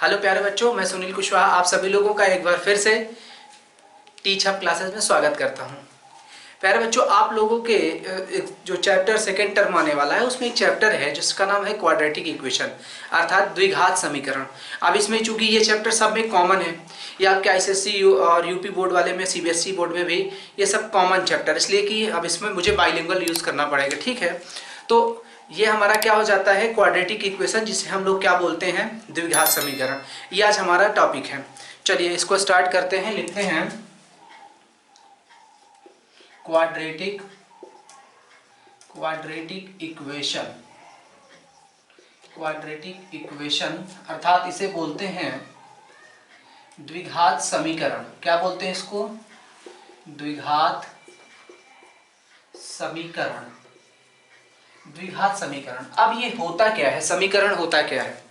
Hello प्यारे बच्चों, मैं सुनील कुशवाहा आप सभी लोगों का एक बार फिर से टीच हब क्लासेस में स्वागत करता हूं। प्यारे बच्चों, आप लोगों के जो चैप्टर सेकेंड टर्म आने वाला है उसमें एक चैप्टर है जिसका नाम है क्वाड्रेटिक इक्वेशन अर्थात द्विघात समीकरण। अब इसमें चूंकि ये चैप्टर सब में कॉमन है, ये आपके आईसीएसई और यूपी बोर्ड वाले में, सीबीएसई बोर्ड में भी ये सब कॉमन चैप्टर, इसलिए कि अब इसमें मुझे बाइलिंगुअल यूज़ करना पड़ेगा। ठीक है, तो ये हमारा क्या हो जाता है क्वाड्रेटिक इक्वेशन, जिसे हम लोग क्या बोलते हैं द्विघात समीकरण। ये आज हमारा टॉपिक है। चलिए इसको स्टार्ट करते हैं। लिखते हैं क्वाड्रेटिक इक्वेशन। क्वाड्रेटिक इक्वेशन अर्थात इसे बोलते हैं द्विघात समीकरण। क्या बोलते हैं इसको? द्विघात समीकरण। द्विघात समीकरण। अब ये होता क्या है, समीकरण होता क्या है?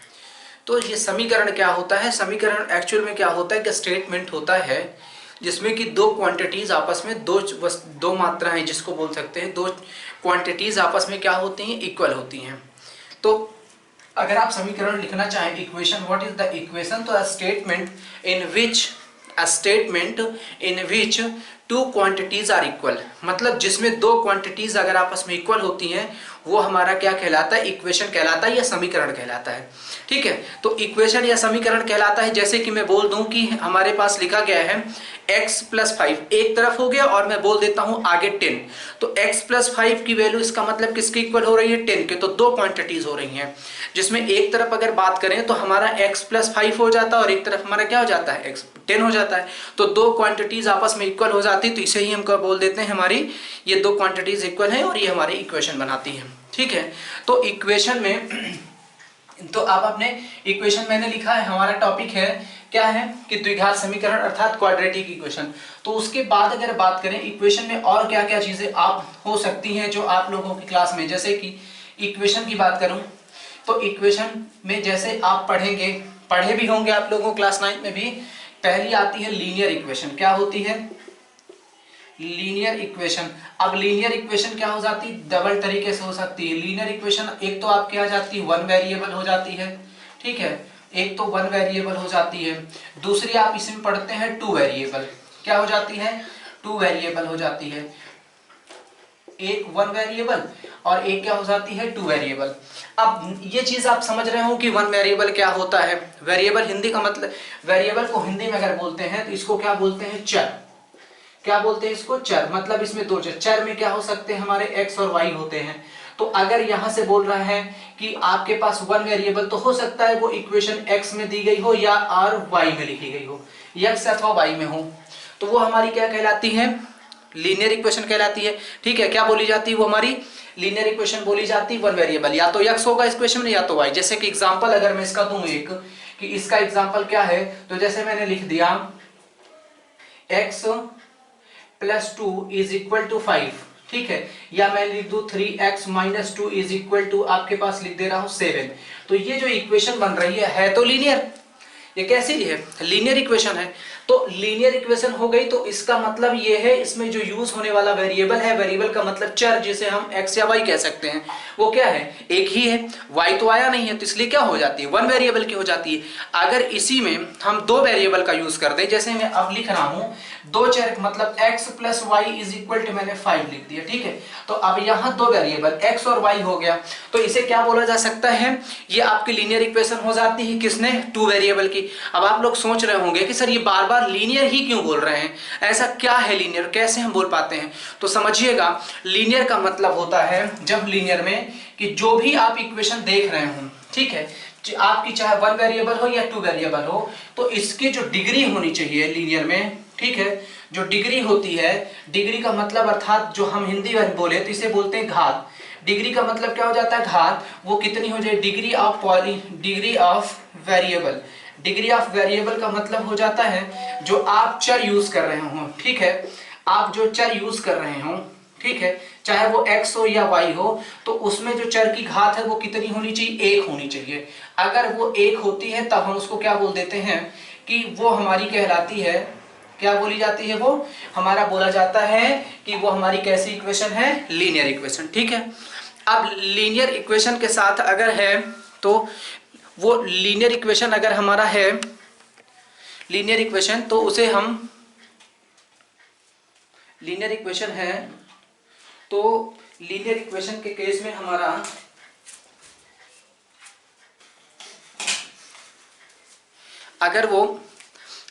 तो ये समीकरण क्या होता है? समीकरण एक्चुअल में क्या होता है कि स्टेटमेंट होता है जिसमें कि दो क्वांटिटीज आपस में दो मात्राएं, जिसको बोल सकते हैं दो क्वांटिटीज आपस में क्या होती हैं, इक्वल होती हैं। तो अगर आप समीकरण लिखना चाहें, equation, what is the equation? तो statement in which two quantities are equal, मतलब जिसमें दो क्वांटिटीज अगर आपस में इक्वल होती हैं वो हमारा क्या कहलाता है? इक्वेशन कहलाता है या समीकरण कहलाता है। ठीक है, तो इक्वेशन या समीकरण कहलाता है जैसे कि मैं बोल दूं कि हमारे पास लिखा गया है x + 5 एक तरफ हो गया और मैं बोल देता हूं आगे 10, तो x + 5 की वैल्यू, इसका मतलब किसके इक्वल हो रही है? 10 के। तो दो क्वांटिटीज हो रही हैं जिसमें एक तरफ अगर बात करें तो हमारा x + 5 हो जाता है और एक तरफ हमारा क्या हो जाता है? x 10 हो जाता है। तो दो क्वांटिटीज आपस में इक्वल हो जाती है, तो इसे ही हम बोल देते हैं हमारी ये दो क्वांटिटीज इक्वल है और ये हमारी इक्वेशन बनाती है। ठीक है, तो इक्वेशन में तो अब आपने इक्वेशन मैंने लिखा है, हमारा टॉपिक है क्या है कि द्विघात समीकरण अर्थात क्वाड्रेटिक इक्वेशन। तो उसके बाद अगर बात करें इक्वेशन में और क्या क्या चीजें आप हो सकती हैं जो आप लोगों की क्लास में, जैसे कि इक्वेशन की बात करूं तो इक्वेशन में जैसे आप पढ़े भी होंगे आप लोगों क्लास 9 में भी, पहली आती है लीनियर इक्वेशन। क्या होती है? Linear equation. अब लीनियर इक्वेशन क्या हो जाती है? डबल तरीके से हो सकती है लीनियर इक्वेशन। एक तो आपके आ जाती है वन वेरिएबल हो जाती है, ठीक है, एक तो वन वेरिएबल हो जाती है। दूसरी आप इसमें पढ़ते हैं टू वेरिएबल। क्या हो जाती है? टू वेरिएबल हो जाती है। एक वन वेरिएबल और एक क्या हो जाती है? Two variable. अब ये चीज आप समझ रहे हो कि वन वेरिएबल क्या होता है। वेरिएबल हिंदी का मतलब, वेरिएबल को हिंदी में अगर बोलते हैं तो इसको क्या बोलते हैं? चर। क्या बोलते हैं इसको? चर। मतलब इसमें दो चर में क्या हो सकते हैं हमारे? x और y होते हैं। तो अगर यहां से बोल रहा है कि आपके पास वन वेरिएबल, तो हो सकता है वो इक्वेशन x में दी गई हो या r y में लिखी गई हो, x अथवा y में हो, तो वो हमारी क्या कहलाती है? लीनियर इक्वेशन कहलाती है। ठीक है, क्या बोली जाती है वो हमारी? लीनियर इक्वेशन बोली जाती है। वन वेरिएबल या तो x होगा इस इक्वेशन में या तो y। जैसे कि एग्जांपल अगर मैं इसका दूं एक, कि इसका एग्जांपल क्या है, तो जैसे मैंने लिख दिया x + 2 = 5, ठीक है, या मैं लिख दूं 3x - 2 = आपके पास लिख दे रहा हूं 7। तो ये जो इक्वेशन बन रही है तो लीनियर। ये कैसी है? लीनियर इक्वेशन है। तो लीनियर इक्वेशन हो गई, तो इसका मतलब ये है इसमें जो यूज होने वाला वेरिएबल है, वेरिएबल का मतलब चर, जिसे हम x या y कह सकते हैं, वो क्या है? एक ही है। y तो आया नहीं है, तो इसलिए क्या हो जाती है? वन वेरिएबल की हो जाती है। अगर इसी में हम दो वेरिएबल का यूज कर दें, जैसे मैं अब लिख रहा हूं दो चर, मतलब x + y = मैंने 5 लिख दिया, ठीक है। तो अब यहाँ दो वेरिएबल x और y हो गया, तो इसे क्या बोला जा सकता है? ये आपकी लीनियर इक्वेशन हो जाती है। किसने? टू वेरिएबल की। अब आप लोग सोच रहे होंगे कि सर ये बार बार लीनियर ही क्यों बोल रहे हैं, ऐसा क्या है लीनियर, कैसे हम बोल पाते हैं? तो समझिएगा, लीनियर का मतलब होता है जब लीनियर में कि जो भी आप इक्वेशन देख रहे हो, ठीक है, आपकी चाहे वन वेरिएबल हो या टू वेरिएबल हो, तो इसकी जो डिग्री होनी चाहिए लीनियर में, ठीक है, जो डिग्री होती है, डिग्री का मतलब अर्थात जो हम हिंदी में बोले तो इसे बोलते हैं घात। डिग्री का मतलब क्या हो जाता है? घात। वो कितनी हो जाए? Degree of variable. Degree of variable का मतलब हो जाता है जो आप चर यूज कर रहे हो, ठीक है, आप जो चर यूज कर रहे हो, ठीक है, चाहे वो x हो या y हो, तो उसमें जो चर की घात है वो कितनी होनी चाहिए? एक होनी चाहिए। अगर वो एक होती है तब हम उसको क्या बोल देते हैं कि वो हमारी कहलाती है, क्या बोली जाती है? वो हमारा बोला जाता है कि वो हमारी कैसी इक्वेशन है? Linear equation. ठीक है, अब लीनियर इक्वेशन के साथ अगर है तो वो लीनियर इक्वेशन अगर हमारा है लीनियर इक्वेशन, तो उसे हम लीनियर इक्वेशन है, तो लीनियर इक्वेशन के केस में हमारा अगर वो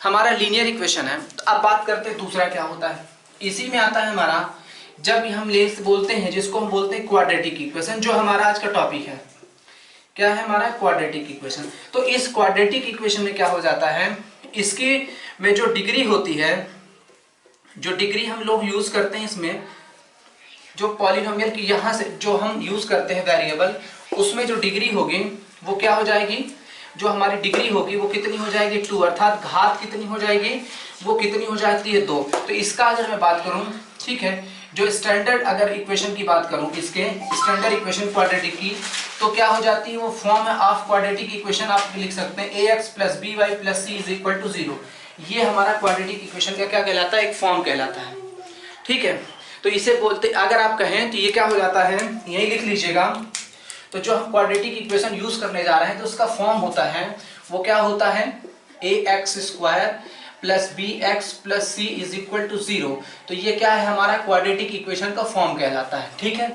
हमारा लीनियर इक्वेशन है, तो अब बात करते हैं दूसरा क्या होता है। इसी में आता है हमारा, जब हम बोलते हैं जिसको हम बोलते हैं क्वाड्रेटिक इक्वेशन, जो हमारा आज का टॉपिक है। क्या है हमारा? Quadratic equation. तो इस क्वाड्रेटिक इक्वेशन में क्या हो जाता है, इसकी में जो डिग्री होती है, जो डिग्री हम लोग यूज करते हैं इसमें, जो पॉलिनोमियल की यहाँ से जो हम यूज करते हैं वेरिएबल, उसमें जो डिग्री होगी वो क्या हो जाएगी, जो हमारी डिग्री होगी वो कितनी हो जाएगी? 2, अर्थात घात कितनी हो जाएगी? वो कितनी हो जाती है? 2। तो इसका अगर मैं बात करूं, ठीक है, जो स्टैंडर्ड अगर इक्वेशन की बात करूं, इसके स्टैंडर्ड इक्वेशन क्वाड्रेटिक की, तो क्या हो जाती है? वो फॉर्म ऑफ क्वाड्रेटिक इक्वेशन आप लिख सकते हैं ax + by + c = 0। ये हमारा क्वाड्रेटिक इक्वेशन का क्या कहलाता है? एक फॉर्म कहलाता है। ठीक है, तो इसे बोलते, अगर आप कहें तो ये क्या हो जाता है, यही लिख लीजिएगा। तो जो हम क्वाड्रेटिक इक्वेशन यूज करने जा रहे हैं, तो उसका फॉर्म होता है, वो क्या होता है? ax² + bx + c = 0। तो ये क्या है? हमारा क्वाड्रेटिक इक्वेशन का फॉर्म कहलाता है। ठीक है,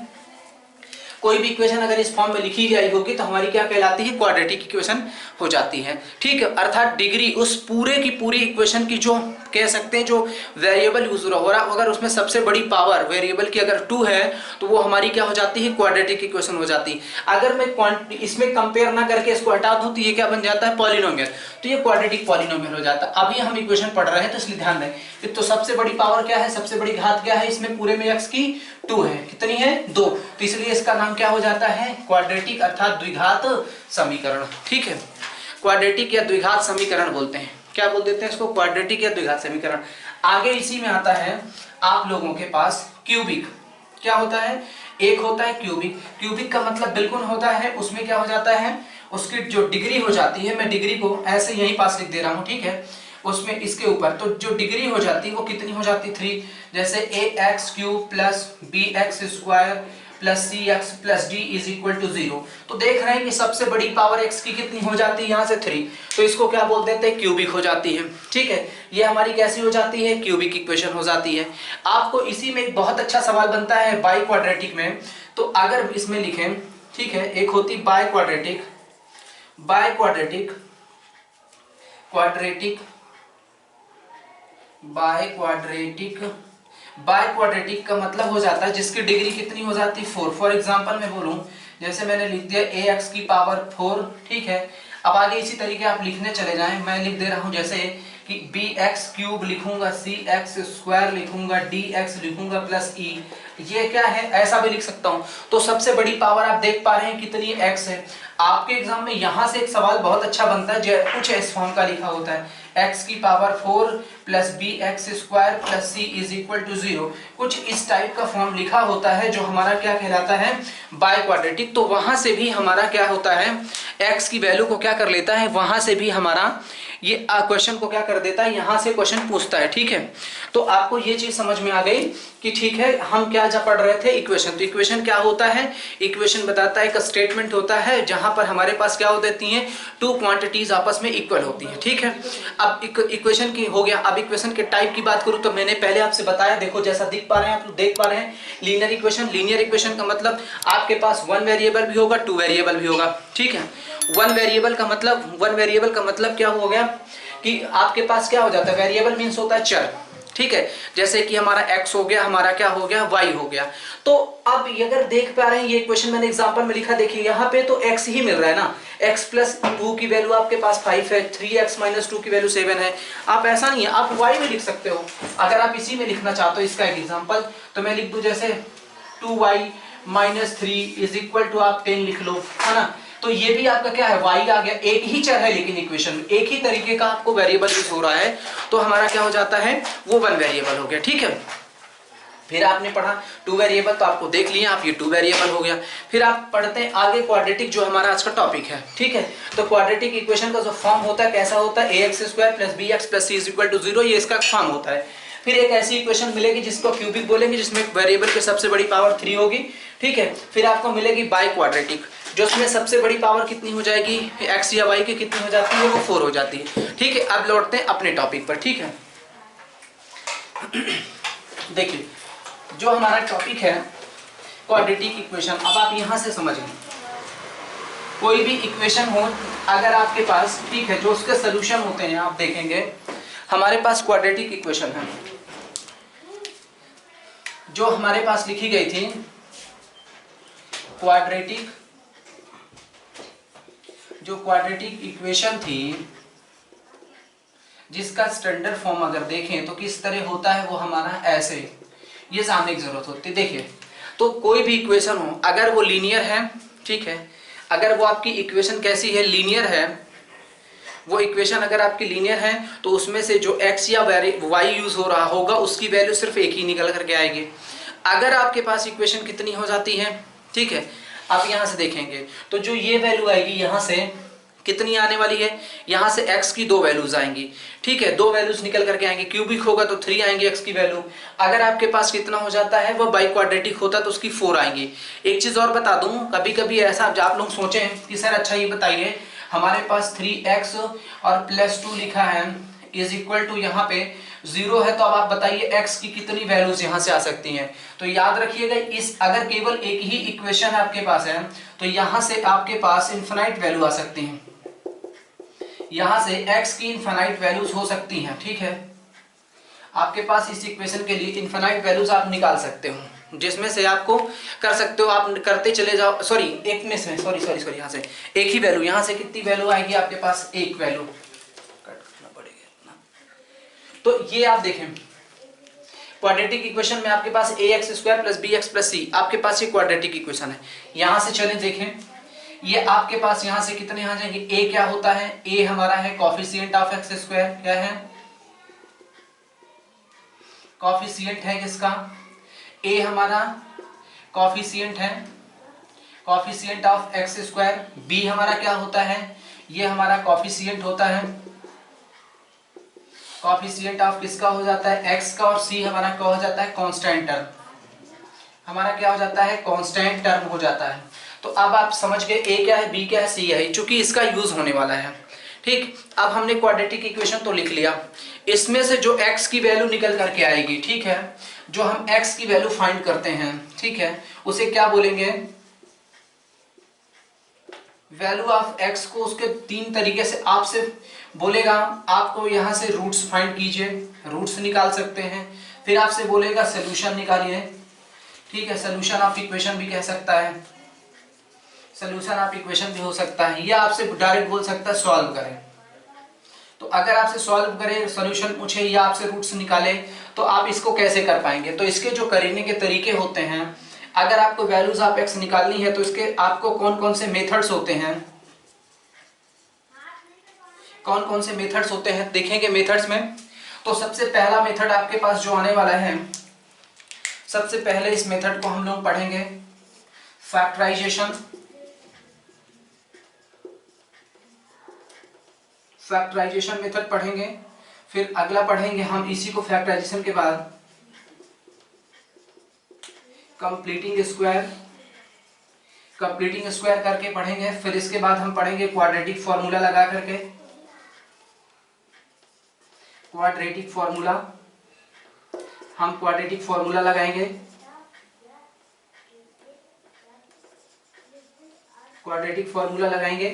कोई भी इक्वेशन अगर इस फॉर्म में लिखी गई होगी तो हमारी क्या कहलाती है? क्वाड्रेटिक इक्वेशन हो जाती है। ठीक है, अर्थात डिग्री उस पूरे की पूरी इक्वेशन की, जो कह सकते हैं जो वेरिएबल यूज हो रहा, अगर उसमें सबसे बड़ी पावर वेरिएबल की अगर 2 है, तो वो हमारी क्या हो जाती है? क्वाड्रेटिक इक्वेशन हो जाती है। अगर मैं इसमें कंपेयर ना करके इसको हटा दूं, तो ये क्या बन जाता है? पॉलिनोमियल। तो ये क्वाड्रेटिक पॉलिनोमियल हो जाता है। अभी हम इक्वेशन पढ़ रहे हैं, तो इसलिए ध्यान दें। तो सबसे बड़ी पावर क्या है? सबसे बड़ी घात क्या है? इसमें पूरे में x की 2 है। कितनी है? 2। तो इसलिए इसका नाम क्या हो जाता है? क्वाड्रेटिक, अर्थात द्विघात समीकरण। ठीक है, क्वाड्रेटिक या द्विघात समीकरण बोलते हैं। क्या बोल देते हैं इसको? क्वाड्रेटिक या द्विघात समीकरण। आगे इसी में आता है आप लोगों के पास क्यूबिक। क्या होता है? एक होता है क्यूबिक। क्यूबिक का मतलब बिल्कुल होता है, उसमें क्या हो जाता है, उसकी जो डिग्री हो जाती है, मैं डिग्री को ऐसे यहीं पास लिख दे रहा हूँ। ठीक है, उसमें इसके ऊपर तो जो डिग्री हो जाती है वो कितनी हो जाती? 3। जैसे ax³ + bx² + cx + d = 0। तो देख रहे हैं कि सबसे बड़ी पावर x की कितनी हो जाती है? यहाँ से 3। तो इसको क्या बोल देते हैं? क्यूबिक हो जाती है। ठीक है, ये हमारी कैसी हो जाती है? क्यूबिक इक्वेशन हो जाती है। आपको इसी में एक बहुत अच्छा सवाल बनता है बाई क्वाड्रेटिक में। तो अगर इसमें लिखें, ठीक है, एक होती बाई क्वाड्रेटिक, बाय क्वाड्रेटिक का मतलब हो जाता है जिसकी डिग्री कितनी हो जाती है? 4। फॉर एग्जांपल मैं बोलूं, जैसे मैंने लिख दिया ax⁴। ठीक है, अब आगे इसी तरीके आप लिखने चले जाएं। मैं लिख दे रहा हूं जैसे कि bx³ लिखूंगा, cx² लिखूंगा, dx लिखूंगा + e। ये क्या है? ऐसा भी लिख सकता हूं। तो सबसे बड़ी पावर आप देख पा रहे हैं कितनी x है। आपके एग्जाम में यहां से एक सवाल बहुत अच्छा बनता है, जो कुछ इस फॉर्म का लिखा होता है, x⁴ + bx² + c = 0। कुछ इस टाइप का फॉर्म लिखा होता है, जो हमारा क्या कहलाता है? By quadratic. तो वहां से भी हमारा क्या होता है? x की वैल्यू को क्या कर लेता है? वहां से भी हमारा ये क्वेश्चन को क्या कर देता है? यहाँ से क्वेश्चन पूछता है। ठीक है, तो आपको ये चीज समझ में आ गई कि ठीक है, हम क्या जब पढ़ रहे थे? इक्वेशन। तो इक्वेशन क्या होता है? इक्वेशन बताता है, एक स्टेटमेंट होता है जहां पर हमारे पास क्या हो देती हैं? 2 क्वांटिटीज आपस में इक्वल होती हैं। ठीक है, अब इक्वेशन की हो गया। अब इक्वेशन के टाइप की बात करूं तो मैंने पहले आपसे बताया, देखो जैसा दिख पा रहे हैं, आप लोग देख पा रहे हैं, लीनियर इक्वेशन। लीनियर इक्वेशन का मतलब आपके पास 1 वेरिएबल भी होगा, 2 वेरिएबल भी होगा। ठीक है, 1 वेरिएबल का मतलब क्या हो गया कि आपके पास क्या हो जाता है? वेरिएबल मीन्स होता है चर। ठीक है, जैसे कि हमारा x हो गया, हमारा क्या हो गया? y हो गया। तो अब अगर देख पा रहे हैं, ये क्वेश्चन मैंने एग्जांपल में लिखा, देखिए यहाँ पे तो x ही मिल रहा है ना। x + 2 की वैल्यू आपके पास 5 है, 3x - 2 की वैल्यू 7 है। आप ऐसा नहीं है, आप y में लिख सकते हो। अगर आप इसी में लिखना चाहते हो, इसका एक एग्जाम्पल, तो मैं लिख दूं जैसे 2y - 3 = आप 10 लिख लो, है ना। तो ये भी आपका क्या है? y आ गया। एक ही चर है, लेकिन इक्वेशन में एक ही तरीके का आपको वेरिएबल यूज हो रहा है, तो हमारा क्या हो जाता है? वो 1 वेरिएबल हो गया। ठीक है, फिर आपने पढ़ा 2 वेरिएबल, तो आपको देख लिया आप, ये 2 वेरिएबल हो गया। फिर आप पढ़ते हैं आगे क्वाड्रेटिक, जो हमारा आज का टॉपिक है। ठीक है, तो क्वाड्रेटिक इक्वेशन का जो फॉर्म होता है कैसा होता है? ax² + bx + c = 0। ये इसका फॉर्म होता है। फिर एक ऐसी इक्वेशन मिलेगी जिसको क्यूबिक बोलेंगे, जिसमें वेरिएबल की सबसे बड़ी पावर 3 होगी। ठीक है, फिर आपको मिलेगी बाई क्वाड्रेटिक। जो उसमें सबसे बड़ी पावर कितनी हो जाएगी, x या y की कितनी हो जाती है, वो 4 हो जाती है। ठीक है, अब लौटते हैं अपने टॉपिक पर। ठीक है, देखिए जो हमारा टॉपिक है क्वाड्रेटिक इक्वेशन, अब आप यहां से समझ लें, कोई भी इक्वेशन हो अगर आपके पास, ठीक है, जो उसके सोल्यूशन होते हैं, आप देखेंगे हमारे पास क्वाड्रेटिक इक्वेशन है जो हमारे पास लिखी गई थी, क्वाड्रेटिक इक्वेशन थी, जिसका स्टैंडर्ड फॉर्म अगर देखें तो किस तरह होता है, वो हमारा ऐसे, ये जानने की जरूरत होती है। देखिए, तो कोई भी इक्वेशन हो अगर वो लीनियर है, ठीक है, अगर वो आपकी इक्वेशन कैसी है, लीनियर है, वो इक्वेशन अगर आपकी लीनियर है तो उसमें से जो x या y यूज हो रहा होगा उसकी वैल्यू सिर्फ एक ही निकल करके आएगी। अगर आपके पास इक्वेशन कितनी हो जाती है, ठीक है, आप यहां से देखेंगे तो जो ये वैल्यू आएगी यहां से कितनी आने वाली है, यहां से x की 2 वैल्यूज आएंगी। ठीक है, 2 वैल्यूज निकल करके आएंगे, क्यूबिक होगा तो 3 आएंगे x की वैल्यू। अगर आपके पास कितना हो जाता है, वो बाई क्वाड्रेटिक होता तो उसकी 4 आएंगी। एक चीज और बता दूं, कभी कभी ऐसा आप लोग सोचे कि सर अच्छा ये बताइए, हमारे पास 3x और +2 लिखा है इज इक्वल टू यहाँ पे 0 है, तो अब आप बताइए x की कितनी वैल्यूज यहाँ से आ सकती हैं। तो याद रखिएगा, इस अगर केवल एक ही इक्वेशन आपके पास है तो यहाँ से आपके पास इनफिनाइट वैल्यू आ सकती हैं, यहाँ से x की इनफिनाइट वैल्यूज हो सकती हैं। ठीक है, आपके पास इस इक्वेशन के लिए इनफिनाइट वैल्यूज आप निकाल सकते हो, जिसमें से आपको कर सकते हो, आप करते चले जाओ, सॉरी एक में से सॉरी यहाँ से एक ही वैल्यू, यहाँ से कितनी वैल्यू आएगी आपके पास, एक वैल्यू कट करना पड़ेगा ना। तो ये आप देखें क्वाड्रेटिक इक्वेशन में आपके पास ax² + bx + c, आपके पास ये क्वाड्रेटिक इक्वेशन है। यहां से चले देखें, ये आपके पास यहां से कितने आ जाएंगे, a क्या होता है, a हमारा है कॉफिशिएंट ऑफ x², क्या है, कॉफिशिएंट है किसका, a हमारा कॉफिशिएंट है, कॉफिशिएंट ऑफ x², b हमारा क्या होता है, ये हमारा कॉफिशिएंट होता है, कॉफिशिएंट ऑफ किसका हो जाता है, x का, और c हमारा क्या हो जाता है, कांस्टेंट टर्म, हमारा क्या हो जाता है, कांस्टेंट टर्म हो जाता है। तो अब आप समझ गए a क्या है, b क्या है, c है, चूंकि इसका यूज होने वाला है। ठीक, अब हमने क्वाड्रेटिक इक्वेशन तो लिख लिया, इसमें से जो x की वैल्यू निकल करके आएगी, ठीक है, जो हम x की वैल्यू फाइंड करते हैं, ठीक है, उसे क्या बोलेंगे, वैल्यू ऑफ x को उसके 3 तरीके से आपसे बोलेगा, आपको यहां से रूट्स फाइंड कीजिए, रूट्स निकाल सकते हैं, फिर आपसे बोलेगा सोल्यूशन निकालिए। ठीक है, सोल्यूशन ऑफ इक्वेशन भी कह सकता है, सोल्यूशन ऑफ इक्वेशन भी हो सकता है, या आपसे डायरेक्ट बोल सकता है सॉल्व करें। तो अगर आपसे सॉल्व करें, सॉल्यूशन पूछे या आपसे रूट्स निकाले, तो आप इसको कैसे कर पाएंगे। तो इसके जो करने के तरीके होते हैं, अगर आपको वैल्यूज ऑफ x निकालनी है तो इसके आपको कौन कौन से मेथड्स होते हैं, कौन कौन से मेथड्स होते हैं देखेंगे मेथड्स में। तो सबसे पहला मेथड आपके पास जो आने वाला है, सबसे पहले इस मेथड को हम लोग पढ़ेंगे फैक्टराइजेशन, फैक्टराइजेशन मेथड पढ़ेंगे, फिर अगला पढ़ेंगे हम इसी को फैक्टराइजेशन के बाद कंप्लीटिंग स्क्वायर, कंप्लीटिंग स्क्वायर करके पढ़ेंगे, फिर इसके बाद हम पढ़ेंगे क्वाड्रेटिक फॉर्मूला लगा करके, क्वाड्रेटिक फॉर्मूला, हम क्वाड्रेटिक फॉर्मूला लगाएंगे, क्वाड्रेटिक फॉर्मूला लगाएंगे।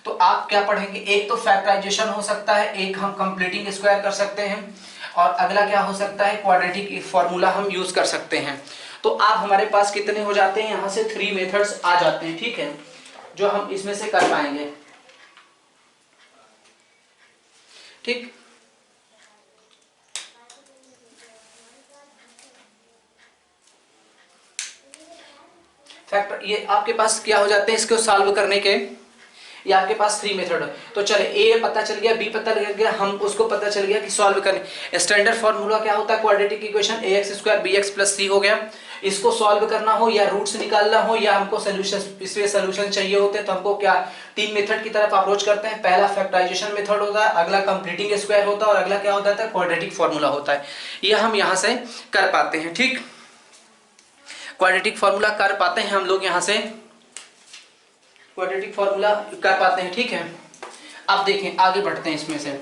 तो आप क्या पढ़ेंगे, एक तो फैक्टराइजेशन हो सकता है, एक हम कंप्लीटिंग स्क्वायर कर सकते हैं, और अगला क्या हो सकता है, क्वाड्रेटिक फॉर्मूला हम यूज कर सकते हैं। तो आप हमारे पास कितने हो जाते हैं, यहां से 3 मेथड्स आ जाते हैं, ठीक है, जो हम इसमें से कर पाएंगे। ठीक, फैक्टर ये आपके पास क्या हो जाते हैं, इसको सॉल्व करने के, ये आपके पास 3 मेथड है। तो चले ए पता चल गया, बी पता लग गया, हम उसको पता चल गया कि सॉल्व करने, स्टैंडर्ड फॉर्मूला क्या होता है, quadratic equation ax² bx + c हो गया। इसको सॉल्व करना हो या रूट्स निकालना हो या हमको सोल्यूशन, इसमें सोल्यूशन चाहिए होते हैं, तो हमको क्या 3 मेथड की तरफ अप्रोच करते हैं। पहला फैक्टराइजेशन मेथड होता है, अगला कंप्लीटिंग स्क्वायर होता है, और अगला क्या होता है, क्वाड्रेटिक फॉर्मूला होता है। ये हम यहाँ से कर पाते हैं। ठीक, क्वाड्रेटिक फॉर्मूला कर पाते हैं हम लोग यहाँ से, क्वाड्रेटिक फॉर्मूला कर पाते हैं, ठीक है। अब देखें आगे बढ़ते हैं, इसमें से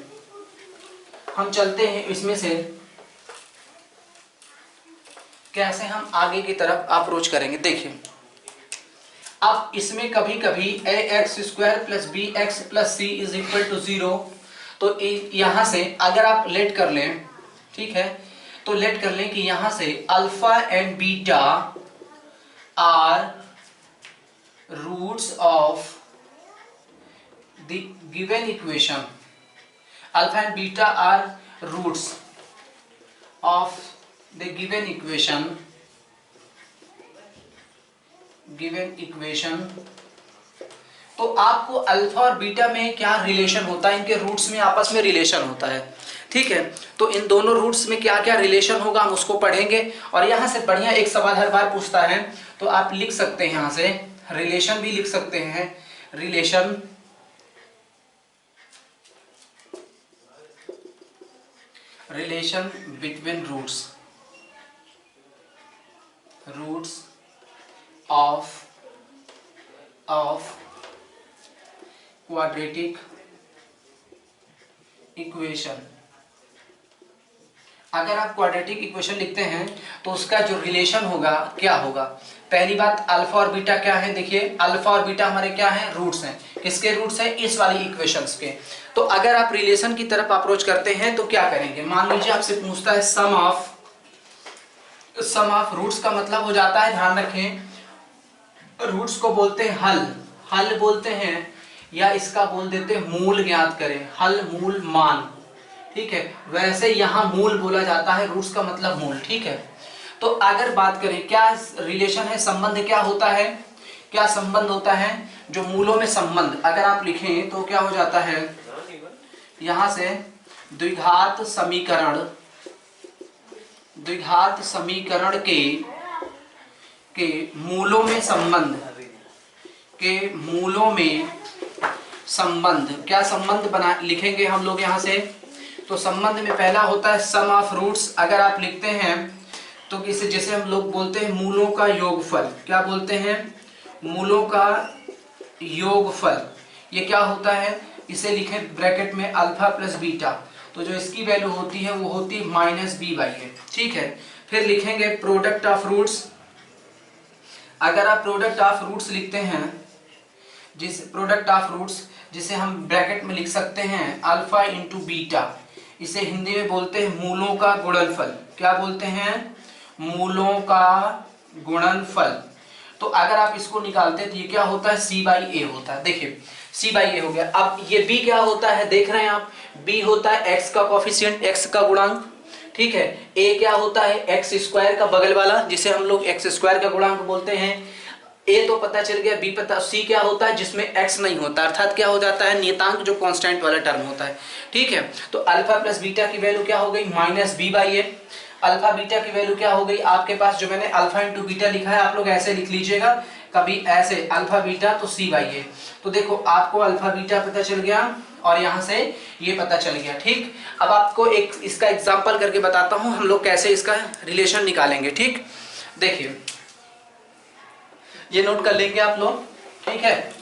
हम चलते हैं, इसमें से कैसे हम आगे की तरफ अप्रोच करेंगे। देखिए अब इसमें कभी कभी ax² + bx + c = 0, तो यहां से अगर आप लेट कर लें, ठीक है, तो लेट कर लें कि यहां से alpha and beta are roots of the given equation, alpha and beta are roots of the given equation, तो आपको अल्फा और बीटा में क्या रिलेशन होता है, इनके रूट्स में आपस में रिलेशन होता है, ठीक है। तो इन दोनों रूट्स में क्या क्या रिलेशन होगा हम उसको पढ़ेंगे। और यहाँ से बढ़िया एक सवाल हर बार पूछता है, तो आप लिख सकते हैं, यहाँ से रिलेशन भी लिख सकते हैं, relation between roots of quadratic equation. अगर आप क्वाड्रेटिक इक्वेशन लिखते हैं तो उसका जो रिलेशन होगा क्या होगा। पहली बात, अल्फा और बीटा क्या है, देखिए अल्फा और बीटा हमारे क्या हैं, रूट्स हैं। किसके रूट्स हैं, इस वाली इक्वेशंस के। तो अगर आप रिलेशन की तरफ अप्रोच करते हैं तो क्या करेंगे, मान लीजिए आपसे पूछता है सम ऑफ रूट्स, का मतलब हो जाता है, ध्यान रखें, रूट्स को बोलते हैं हल बोलते हैं, या इसका बोल देते हैं मूल ज्ञात करें, हल मूल मान, ठीक है। वैसे यहाँ मूल बोला जाता है, रूट्स का मतलब मूल, ठीक है। तो अगर बात करें क्या रिलेशन है, संबंध क्या होता है, क्या संबंध होता है, जो मूलों में संबंध अगर आप लिखें तो क्या हो जाता है, यहां से द्विघात समीकरण के मूलों में संबंध, क्या संबंध बना लिखेंगे हम लोग यहाँ से। तो संबंध में पहला होता है सम ऑफ रूट्स। अगर आप लिखते हैं तो जिसे हम लोग बोलते हैं मूलों का योगफल, क्या बोलते हैं, मूलों का योगफल। ये क्या होता है, इसे लिखें ब्रैकेट में अल्फा प्लस बीटा, तो जो इसकी वैल्यू होती है वो होती है -b/a, ठीक है। फिर लिखेंगे प्रोडक्ट ऑफ रूट्स। अगर आप प्रोडक्ट ऑफ रूट्स लिखते हैं, प्रोडक्ट ऑफ रूट्स जिसे हम ब्रैकेट में लिख सकते हैं अल्फा इंटू बीटा, इसे हिंदी में बोलते हैं मूलों का गुणनफल। क्या बोलते हैं, मूलों का गुणनफल। तो अगर आप इसको निकालते हैं तो ये क्या होता है, c/a होता है। देखिए c/a हो गया। अब ये b क्या होता है, देख रहे हैं आप, b होता है x का कोफिशिएंट, x का गुणांक, ठीक है। a क्या होता है, x² का बगल वाला, जिसे हम लोग x² का गुणांक बोलते हैं। a तो पता चल गया, b पता, c क्या होता है, जिसमें x नहीं होता, अर्थात क्या हो जाता है, नियतांक जो कांस्टेंट वाला टर्म होता है, ठीक है। तो अल्फा प्लस बीटा की वैल्यू क्या हो गई, -b/a। अल्फा बीटा की वैल्यू क्या हो गई आपके पास, जो मैंने अल्फा इंटू बीटा लिखा है, आप लोग ऐसे लिख लीजिएगा, कभी ऐसे अल्फा बीटा तो c/a। तो देखो आपको अल्फा बीटा पता चल गया और यहाँ से ये पता चल गया, ठीक। अब आपको एक इसका एग्जांपल करके बताता हूँ हम लोग कैसे इसका रिलेशन निकालेंगे, ठीक। देखिए ये नोट कर लेंगे आप लोग, ठीक है।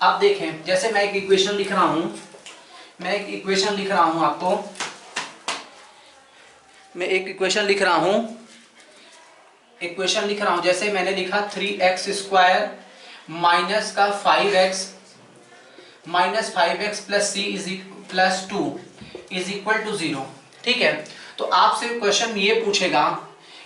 अब देखें, जैसे मैं एक इक्वेशन लिख रहा हूँ, आपको मैं एक इक्वेशन लिख रहा हूँ, जैसे मैंने लिखा 3x² माइनस का 5x प्लस c प्लस 2 = 0, ठीक है। तो आपसे क्वेश्चन ये पूछेगा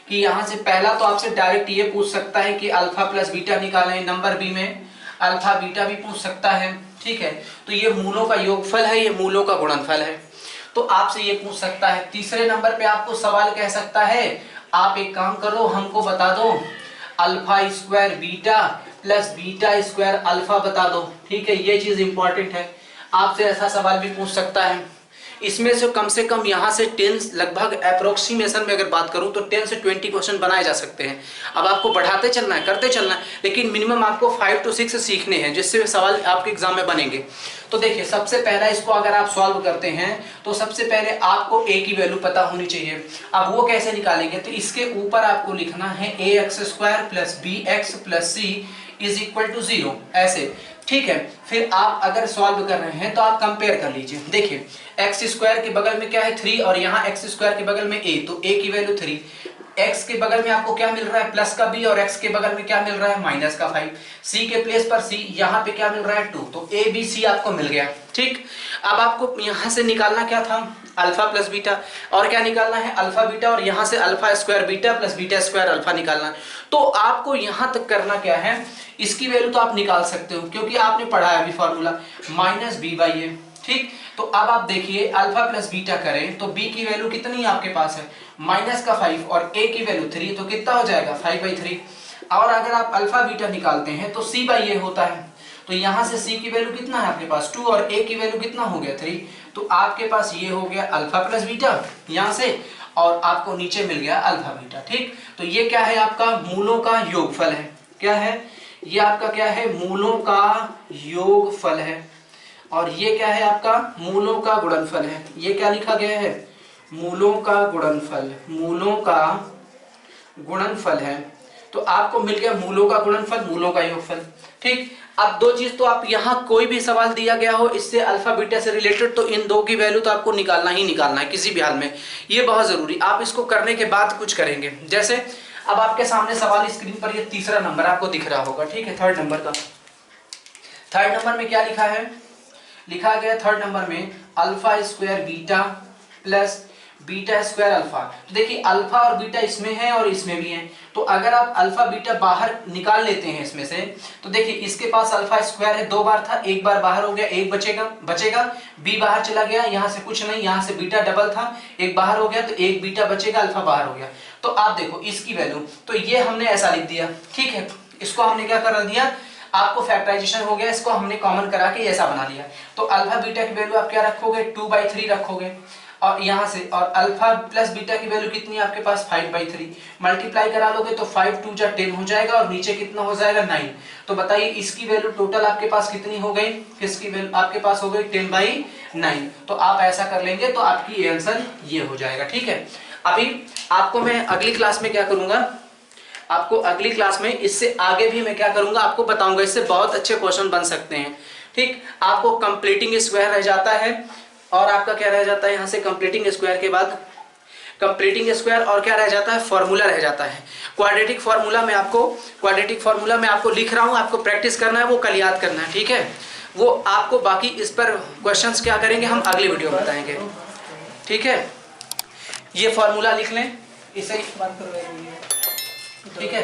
कि यहाँ से पहला तो आपसे डायरेक्ट ये पूछ सकता है कि अल्फा प्लस बीटा निकालें, नंबर बी में अल्फा बीटा भी पूछ सकता है, ठीक है। तो ये मूलों का योगफल है, ये मूलों का गुणनफल है, तो आपसे ये पूछ सकता है। तीसरे नंबर पे आपको सवाल कह सकता है, आप एक काम करो, हमको बता दो α² बीटा प्लस β² अल्फा बता दो, ठीक है। ये चीज इंपॉर्टेंट है, आपसे ऐसा सवाल भी पूछ सकता है। इसमें से कम यहाँ से 10 लगभग अप्रोक्सीमेशन में अगर बात करूं तो 10 से 20 क्वेश्चन बनाए जा सकते हैं। अब आपको बढ़ाते चलना है, करते चलना है, लेकिन मिनिमम आपको 5 to 6 सीखने हैं, जिससे सवाल आपके एग्जाम में बनेंगे। तो देखिए सबसे पहला इसको अगर आप सॉल्व करते हैं तो सबसे पहले आपको a की वैल्यू पता होनी चाहिए। अब वो कैसे निकालेंगे, तो इसके ऊपर आपको लिखना है ax² plus bx plus c is equal to 0 ऐसे, ठीक है। फिर आप अगर सॉल्व कर रहे हैं तो आप कंपेयर कर लीजिए। देखिए एक्स स्क्वायर के बगल में क्या है 3 और यहाँ एक्स स्क्वायर के बगल में a, तो a की वैल्यू 3, x के बगल में आपको क्या मिल रहा है प्लस का b और x के बगल में क्या मिल रहा है माइनस का 5, c के प्लेस पर c, यहाँ पे क्या मिल रहा है 2, तो a b c आपको मिल गया, ठीक। अब आपको यहाँ से निकालना क्या था अल्फा प्लस बीटा, और क्या निकालना है अल्फा बीटा, और यहाँ से alpha square beta plus beta square alpha निकालना। तो आपको यहाँ तक करना क्या है, इसकी वैल्यू तो आप निकाल सकते हो क्योंकि आपने पढ़ा है अभी फॉर्मूला माइनस बी बाई ए, ठीक। तो अब आप देखिए अल्फा प्लस बीटा करें तो b की वैल्यू कितनी आपके पास है माइनस का 5 और a की वैल्यू 3, तो कितना हो जाएगा 5/3। और अगर आप अल्फा बीटा निकालते हैं तो c बाई ए होता है, तो यहाँ से c की वैल्यू कितना है आपके पास 2 और a की वैल्यू कितना हो गया 3, तो आपके पास ये हो गया अल्फा प्लस बीटा यहाँ से, और आपको नीचे मिल गया अल्फा बीटा, ठीक। तो ये क्या है आपका मूलों का योगफल है, क्या है ये आपका क्या है मूलों का योगफल है, और ये क्या है आपका मूलों का गुणनफल है। ये क्या लिखा गया है मूलों का गुणनफल, मूलों का गुणनफल है। तो आपको मिल गया मूलों का गुणनफल मूलों का योगफल, ठीक। अब दो चीज तो आप यहाँ कोई भी सवाल दिया गया हो इससे अल्फा बीटा से रिलेटेड, तो इन दो की वैल्यू तो आपको निकालना ही निकालना है किसी भी हाल में, ये बहुत जरूरी। आप इसको करने के बाद कुछ करेंगे, जैसे अब आपके सामने सवाल स्क्रीन पर ये तीसरा नंबर आपको दिख रहा होगा, ठीक है। थर्ड नंबर में क्या लिखा है, लिखा गया थर्ड नंबर में alpha square beta plus beta square alpha. तो देखिए अल्फा और बीटा इसमें है और इसमें भी है, तो अगर आप अल्फा बीटा बाहर निकाल लेते हैं इसमें से, तो देखिए इसके पास अल्फा स्क्वायर है, 2 बार था, एक बार बाहर हो गया, एक बचेगा बी बाहर चला गया, यहाँ से कुछ नहीं, यहाँ से बीटा डबल था, एक बाहर हो गया, तो एक बीटा बचेगा, अल्फा बाहर हो गया। तो आप देखो इसकी वैल्यू, तो ये हमने ऐसा लिख दिया, ठीक है। इसको हमने क्या कर दिया, आपको फैक्टराइजेशन हो गया, इसको हमने कॉमन करा के ऐसा बना लिया। तो अल्फा बीटा की वैल्यू आप क्या रखोगे 2/3 रखोगे, और यहाँ से, और अल्फा प्लस बीटा की वैल्यू कितनी है आपके पास 5/3, मल्टीप्लाई करा लोगे तो 5 2 जा 10 हो जाएगा, और नीचे कितना हो जाएगा 9। तो बताइए इसकी वैल्यू टोटल आपके पास कितनी हो गई, किसकी वैल्यू आपके पास हो गई 10/9। तो आप ऐसा कर लेंगे तो आपकी आंसर ये हो जाएगा, ठीक है। अभी आपको मैं अगली क्लास में क्या करूंगा, आपको अगली क्लास में इससे आगे भी मैं क्या करूंगा आपको बताऊंगा, इससे बहुत अच्छे क्वेश्चन बन सकते हैं, ठीक। आपको कंप्लीटिंग स्क्वायर रह जाता है, और आपका क्या रह जाता है यहाँ से कंप्लीटिंग स्क्वायर के बाद कंप्लीटिंग स्क्वायर, और क्या रह जाता है फॉर्मूला रह जाता है क्वाड्रेटिक फार्मूला। मैं आपको लिख रहा हूँ, आपको प्रैक्टिस करना है, वो कल याद करना है, ठीक है। वो आपको बाकी इस पर क्वेश्चंस क्या करेंगे हम अगले वीडियो में बताएंगे, ठीक है। ये फॉर्मूला लिख लें, इसे ठीक है।